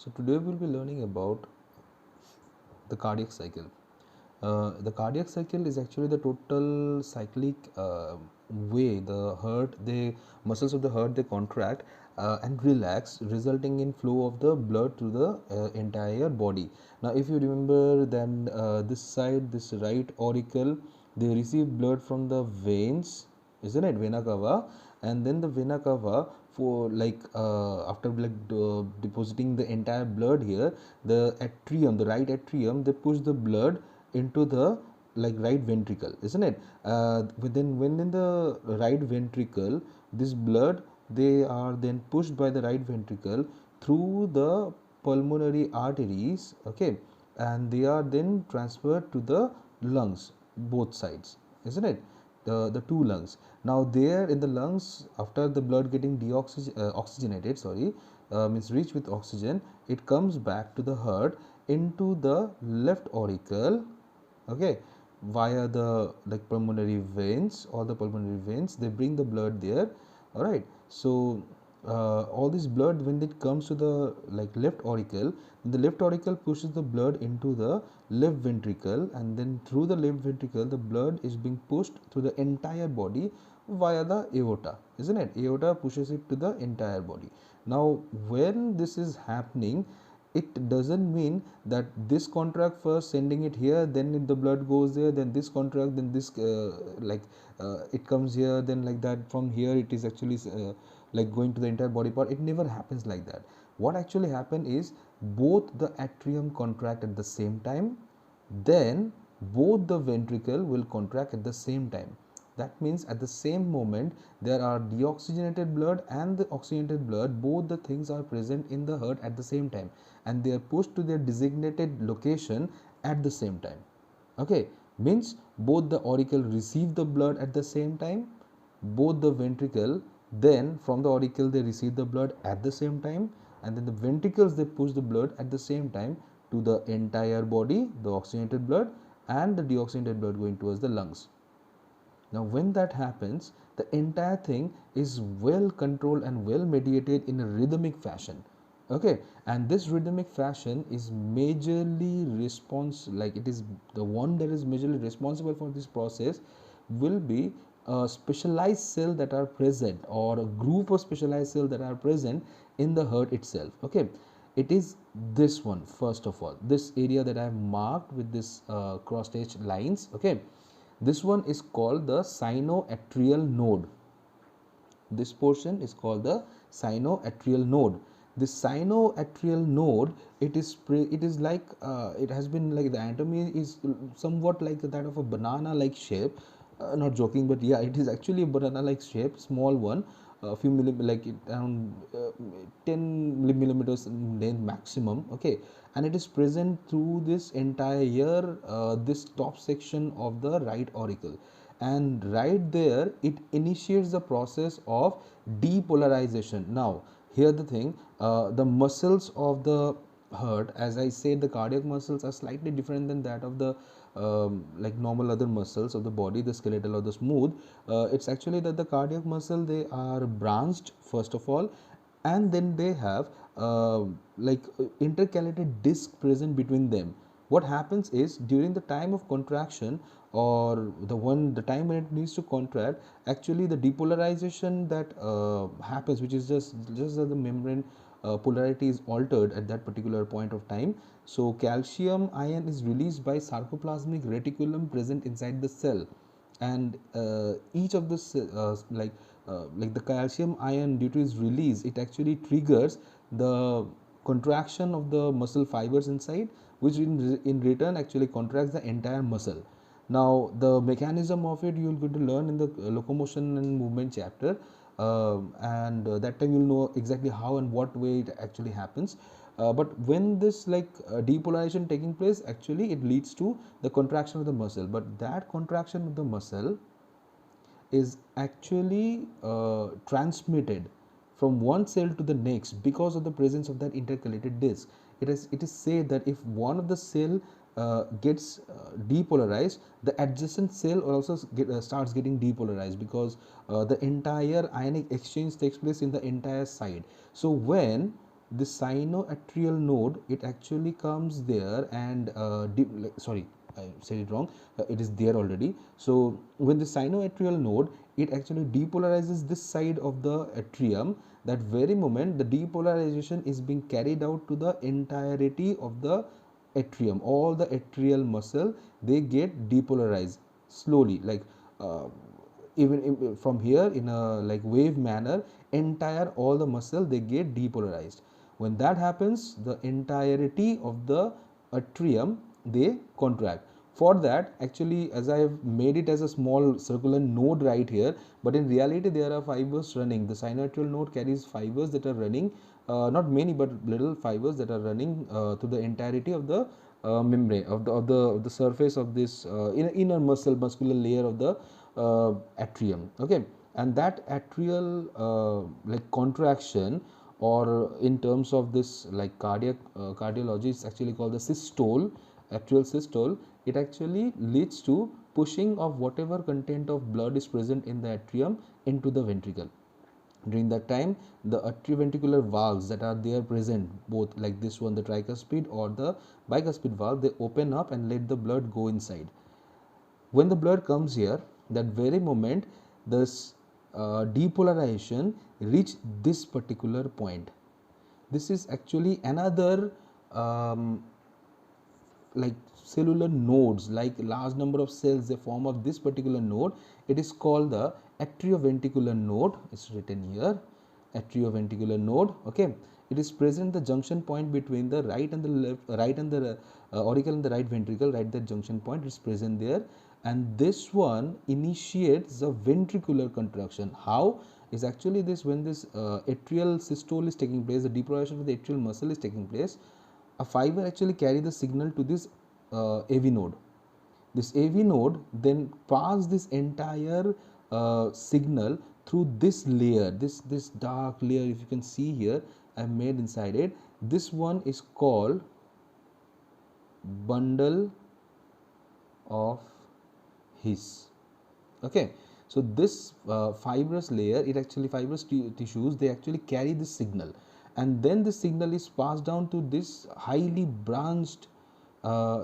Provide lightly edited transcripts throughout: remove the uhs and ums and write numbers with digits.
So today we'll be learning about the cardiac cycle. The cardiac cycle is actually the total cyclic way the muscles of the heart they contract and relax, resulting in flow of the blood through the entire body. Now, if you remember, then this side, this right auricle, they receive blood from the veins, isn't it, vena cava, and then the vena cava for after depositing the entire blood here, the atrium, the right atrium, they push the blood into the right ventricle, isn't it? Within when in the right ventricle, this blood they are then pushed by the right ventricle through the pulmonary arteries, okay, and they are then transferred to the lungs, both sides, isn't it? The two lungs. Now there in the lungs, after the blood getting oxygenated, means rich with oxygen, it comes back to the heart into the left auricle, okay, via the pulmonary veins. All the pulmonary veins, they bring the blood there. All right, so all this blood, when it comes to the left auricle, the left auricle pushes the blood into the left ventricle, and then through the left ventricle the blood is being pushed through the entire body via the aorta, isn't it? Aorta pushes it to the entire body. Now when this is happening, it doesn't mean that this contract first, sending it here, then the blood goes there, then this contract, then this it comes here, then like that from here it is actually going to the entire body part. It never happens like that. What actually happen is both the atrium contract at the same time, then both the ventricle will contract at the same time. That means at the same moment there are deoxygenated blood and the oxygenated blood, both the things are present in the heart at the same time, and they are pushed to their designated location at the same time. Okay, means both the auricle receive the blood at the same time, both the ventricle, then from the auricle they receive the blood at the same time, and then the ventricles they push the blood at the same time to the entire body, the oxygenated blood and the deoxygenated blood going towards the lungs. Now when that happens, the entire thing is well controlled and well mediated in a rhythmic fashion, okay, and this rhythmic fashion is majorly it is the one that is majorly responsible for this process will be a specialized cell that are present, or a group of specialized cells that are present in the heart itself, okay. It is this one, first of all, this area that I have marked with this cross-stitched lines, okay. This one is called the sinoatrial node. This portion is called the sinoatrial node. This sinoatrial node, it is like it has been like the anatomy is somewhat like that of a banana like shape. Not joking, but yeah, it is actually a banana like shape, small one, a few millimeters, like it around 10 millimeters in length maximum, okay, and it is present through this entire this top section of the right auricle, and right there it initiates the process of depolarization. Now here the thing, the muscles of the heart, as I said, the cardiac muscles are slightly different than that of the like normal other muscles of the body, the skeletal or the smooth. It's actually that the cardiac muscle, they are branched first of all, and then they have intercalated disc present between them. What happens is during the time of contraction, or the time when it needs to contract, actually the depolarization that happens, which is just that the membrane polarity is altered at that particular point of time. So calcium ion is released by sarcoplasmic reticulum present inside the cell, and each of the the calcium ion, due to its release, it actually triggers the contraction of the muscle fibers inside, which in return actually contracts the entire muscle. Now the mechanism of it you will going to learn in the locomotion and movement chapter, and that time you will know exactly how and what way it actually happens. But when this depolarization taking place, actually it leads to the contraction of the muscle, but that contraction of the muscle is actually transmitted from one cell to the next because of the presence of that intercalated disc. It is said that if one of the cell gets depolarized, the adjacent cell also starts getting depolarized, because the entire ionic exchange takes place in the entire side. So when the sinoatrial node, it actually comes there and sorry, I said it wrong, it is there already. So when the sinoatrial node, it actually depolarizes this side of the atrium, that very moment the depolarization is being carried out to the entirety of the atrium. All the atrial muscle, they get depolarized slowly, like even from here in a like wave manner, entire all the muscle they get depolarized. When that happens, the entirety of the atrium they contract. For that, actually, as I have made it as a small circular node right here, but in reality there are fibers running. The sinoatrial node carries fibers that are running, not many but little fibers that are running to the entirety of the membrane of the surface of this inner muscular layer of the atrium. Okay, and that atrial like contraction, or in terms of this like cardiology, it's actually called the systole, atrial systole. It actually leads to pushing of whatever content of blood is present in the atrium into the ventricle. During that time, the atrioventricular valves that are there present, both like this one, the tricuspid or the bicuspid valve, they open up and let the blood go inside. When the blood comes here, that very moment, this depolarization reach this particular point. This is actually another like cellular nodes, like large number of cells they form of this particular node. It is called the atrioventricular node. It's written here, atrioventricular node. Okay, it is present the junction point between the right and the left, right and the auricle and the right ventricle. Right, that junction point is present there, and this one initiates the ventricular contraction. How is actually this? When this atrial systole is taking place, the depolarization of the atrial muscle is taking place, a fiber actually carry the signal to this AV node. This AV node then pass this entire signal through this layer, this dark layer, if you can see here, I have made inside it. This one is called bundle of His. Okay, so this fibrous layer, it actually fibrous tissues, they actually carry this signal, and then this signal is passed down to this highly branched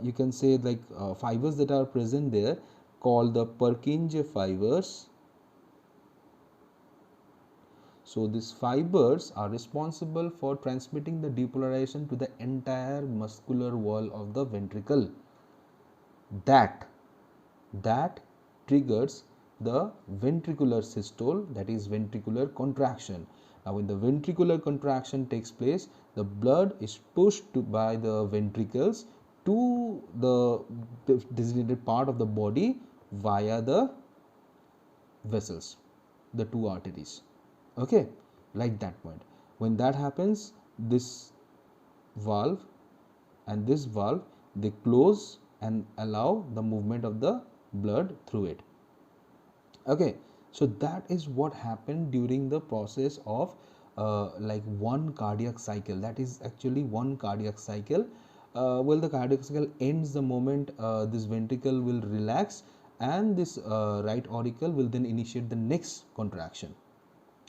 you can say like fibers that are present there, called the Purkinje fibers. So these fibers are responsible for transmitting the depolarization to the entire muscular wall of the ventricle. That triggers the ventricular systole, that is ventricular contraction. Now when the ventricular contraction takes place, the blood is pushed by the ventricles to the designated part of the body via the vessels, the two arteries. Okay, like that point. When that happens, this valve and this valve, they close and allow the movement of the blood through it. Okay, so that is what happened during the process of like one cardiac cycle. That is actually one cardiac cycle. Well, the cardiac cycle ends the moment this ventricle will relax, and this right auricle will then initiate the next contraction.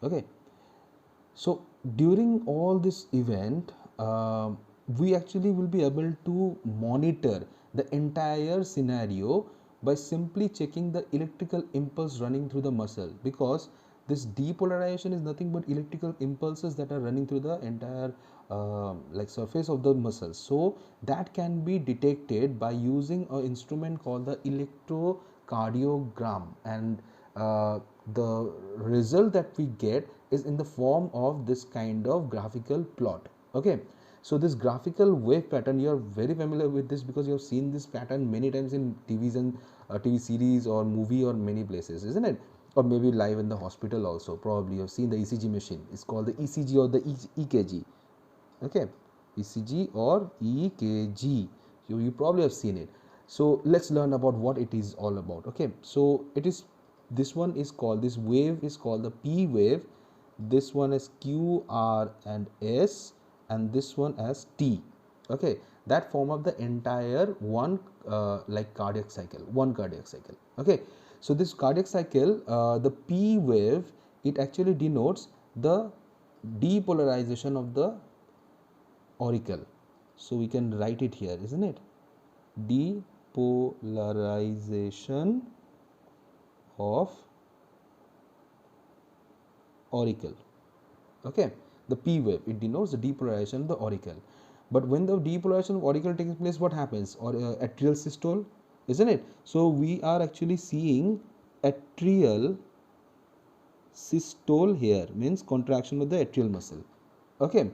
Okay, so during all this event, we actually will be able to monitor the entire scenario by simply checking the electrical impulse running through the muscle, because this depolarization is nothing but electrical impulses that are running through the entire like surface of the muscle. So that can be detected by using an instrument called the electrocardiogram, and the result that we get is in the form of this kind of graphical plot. Okay, so this graphical wave pattern, you are very familiar with this because you have seen this pattern many times in TVs and TV series or movie or many places, isn't it? Or maybe live in the hospital also. Probably you have seen the ECG machine. It's called the ECG or the EKG. Okay, ECG or EKG. You probably have seen it. So let's learn about what it is all about. Okay, so it is, this one is called, this wave is called the P wave. This one is Q, R and S, and this one as T. Okay, that form of the entire one like cardiac cycle, one cardiac cycle. Okay, so this cardiac cycle, the P wave, it actually denotes the depolarization of the auricle. So we can write it here, isn't it? Depolarization of auricle. Okay, the P wave, it denotes the depolarization of the auricle. But when the depolarization of auricle takes place, what happens? Or atrial systole, isn't it? So we are actually seeing atrial systole here, means contraction of the atrial muscle. Okay,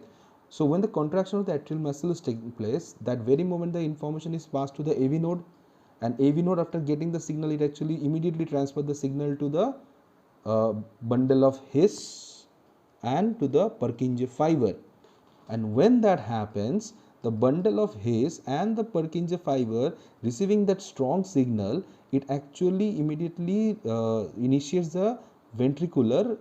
so when the contraction of the atrial muscle is taking place, that very moment the information is passed to the AV node, and AV node, after getting the signal, it actually immediately transfers the signal to the bundle of His and to the Purkinje fiber. And when that happens, the bundle of His and the Purkinje fiber receiving that strong signal, it actually immediately initiates the ventricular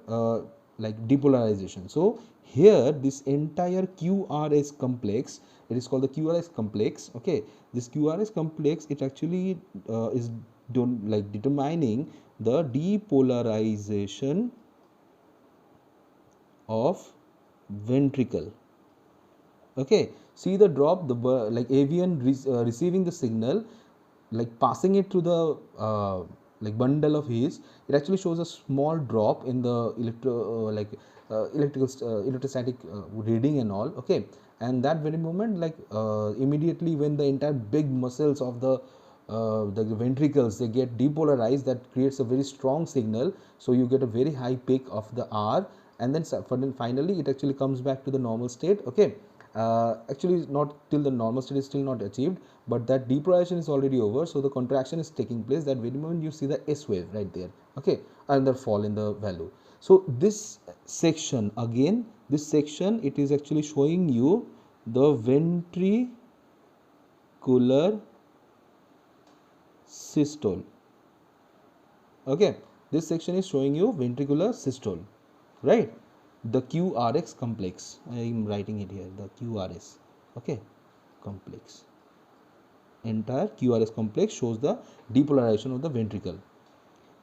depolarization. So here this entire QRS complex, it is called the QRS complex. Okay, this QRS complex, it actually is determining the depolarization of ventricle. Okay, see the drop, the avian receiving the signal, passing it through the bundle of His, it actually shows a small drop in the electrostatic reading and all. Okay, and that very moment, immediately when the entire big muscles of the ventricles, they get depolarized, that creates a very strong signal. So you get a very high peak of the R, and then finally it actually comes back to the normal state. Okay, actually not till the normal state is still not achieved, but that depolarization is already over, so the contraction is taking place. That very moment you see the S wave right there. Okay, another fall in the value. So this section, again, this section, it is actually showing you the ventricular systole. Okay, this section is showing you ventricular systole, right? The QRS complex, I am writing it here, the QRS, okay, complex. Entire QRS complex shows the depolarization of the ventricle.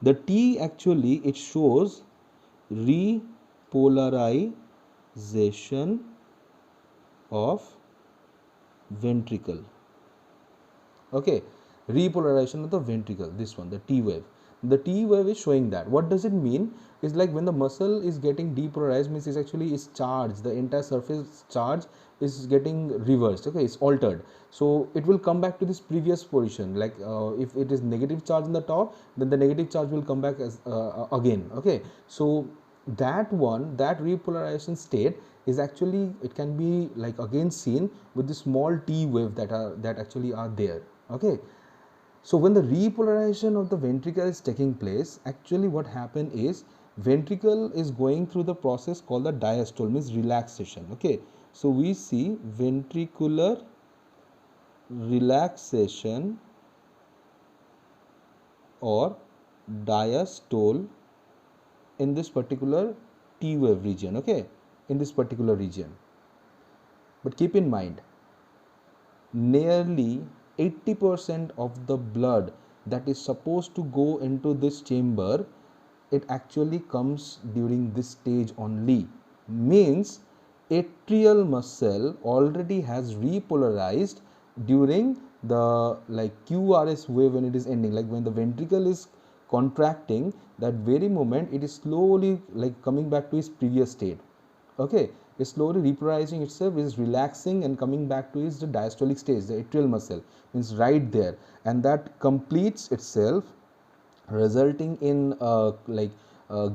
The T actually, it shows repolarization of ventricle. Okay, repolarization of the ventricle, this one, the T wave. The T wave is showing that. What does it mean? Is like when the muscle is getting depolarized, means it's actually is charged, the entire surface charge is getting reversed. Okay, it's altered, so it will come back to this previous position. If it is negative charge in the top, then the negative charge will come back as again. Okay, so that one, that repolarization state is actually, it can be again seen with the small T wave that actually are there. Okay, so when the repolarization of the ventricle is taking place, actually what happened is ventricle is going through the process called the diastole, means relaxation. Okay, so we see ventricular relaxation or diastole in this particular T wave region. Okay, in this particular region. But keep in mind, nearly 80% of the blood that is supposed to go into this chamber, it actually comes during this stage only. Means atrial muscle already has repolarized during the QRS wave when it is ending. When the ventricle is contracting, that very moment it is slowly coming back to its previous state. Okay, is slowly repolarizing itself, is relaxing and coming back to its diastolic stage. The atrial muscle is right there, and that completes itself, resulting in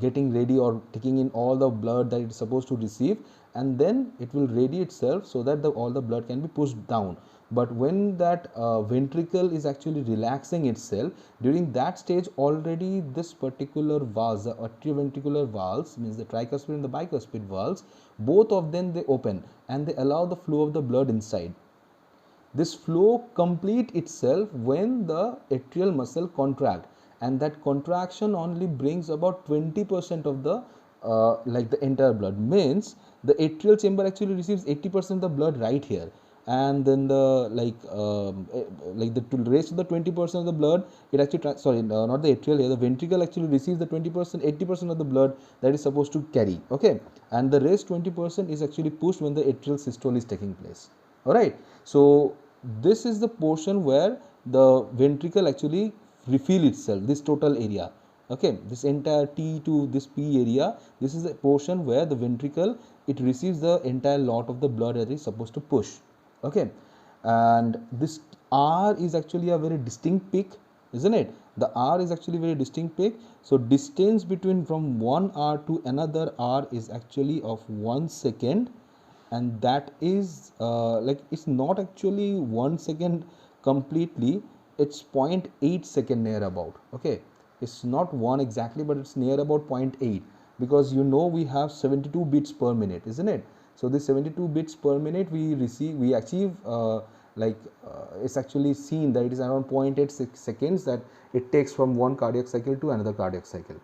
getting ready or taking in all the blood that it is supposed to receive, and then it will ready itself so that all the blood can be pushed down. But when that ventricle is actually relaxing itself, during that stage already this particular valves, the atrioventricular valves, means the tricuspid and the bicuspid valves, both of them they open and they allow the flow of the blood inside. This flow complete itself when the atrial muscle contract, and that contraction only brings about 20% of the the entire blood. Means the atrial chamber actually receives 80% of the blood right here, and then the the rest of the 20% of the blood, it actually not the atrial here, the ventricle actually receives the 20%, 80% of the blood that is supposed to carry. Okay, and the rest 20% is actually pushed when the atrial systole is taking place. All right. So this is the portion where the ventricle actually refill itself, this total area. Okay, this entire T to this P area, this is the portion where the ventricle, it receives the entire lot of the blood that is supposed to push. Okay, and this R is actually a very distinct peak, isn't it? The R is actually very distinct peak. So distance between from one R to another R is actually of 1 second, and that is like it's not actually 1 second completely, it's 0.8 second near about. Okay, it's not 1 exactly, but it's near about 0.8, because you know we have 72 bits per minute, isn't it? So this 72 bits per minute we achieve it's actually seen that it is around 0.86 seconds that it takes from one cardiac cycle to another cardiac cycle.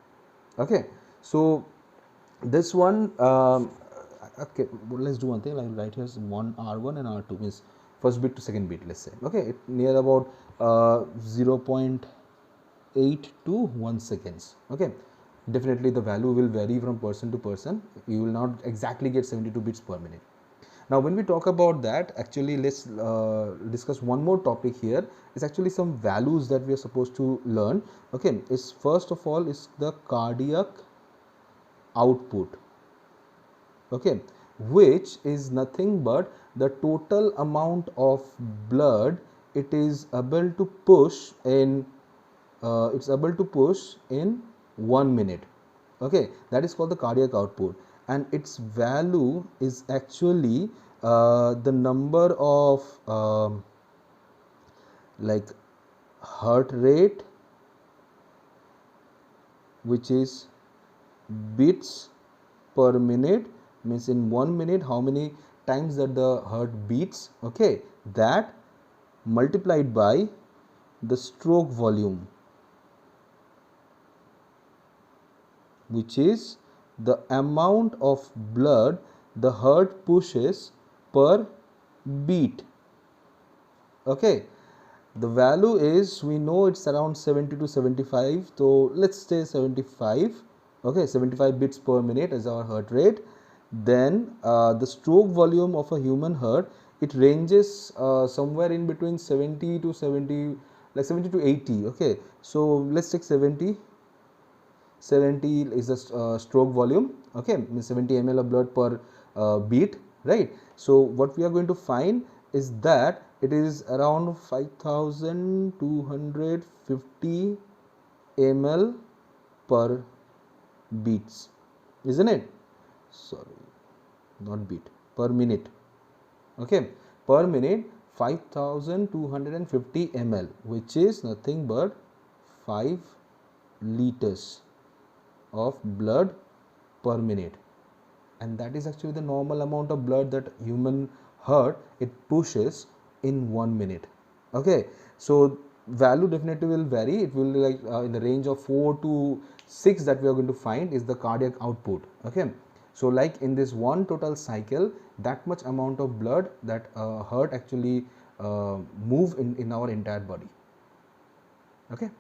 Okay, so this one okay, well, let's do one thing, like right here is one R1 and R2, means first bit to second bit, let's say. Okay, it near about 0.8 to 1 seconds. Okay, definitely the value will vary from person to person, you will not exactly get 72 bits per minute. Now when we talk about that, actually let's discuss one more topic here. It's actually some values that we are supposed to learn. Okay, is first of all is the cardiac output. Okay, which is nothing but the total amount of blood it is able to push in it's able to push in 1 minute. Okay, that is called the cardiac output, and its value is actually the number of like heart rate, which is beats per minute, means in 1 minute how many times that the heart beats. Okay, that multiplied by the stroke volume, which is the amount of blood the heart pushes per beat. Okay, the value is, we know it's around 70 to 75, so let's say 75. Okay, 75 beats per minute is our heart rate. Then the stroke volume of a human heart, it ranges somewhere in between 70 to 70, like 70 to 80. Okay, so let's take 70. 70 is the stroke volume. Okay, means 70 ml of blood per beat, right? So what we are going to find is that it is around 5250 ml per beats, isn't it? Sorry, not beat, per minute. Okay, per minute 5250 ml, which is nothing but 5 liters of blood per minute, and that is actually the normal amount of blood that human heart it pushes in 1 minute. Okay, so value definitely will vary, it will be like in the range of 4 to 6 that we are going to find is the cardiac output. Okay, so like in this one total cycle, that much amount of blood that heart actually move in our entire body. Okay.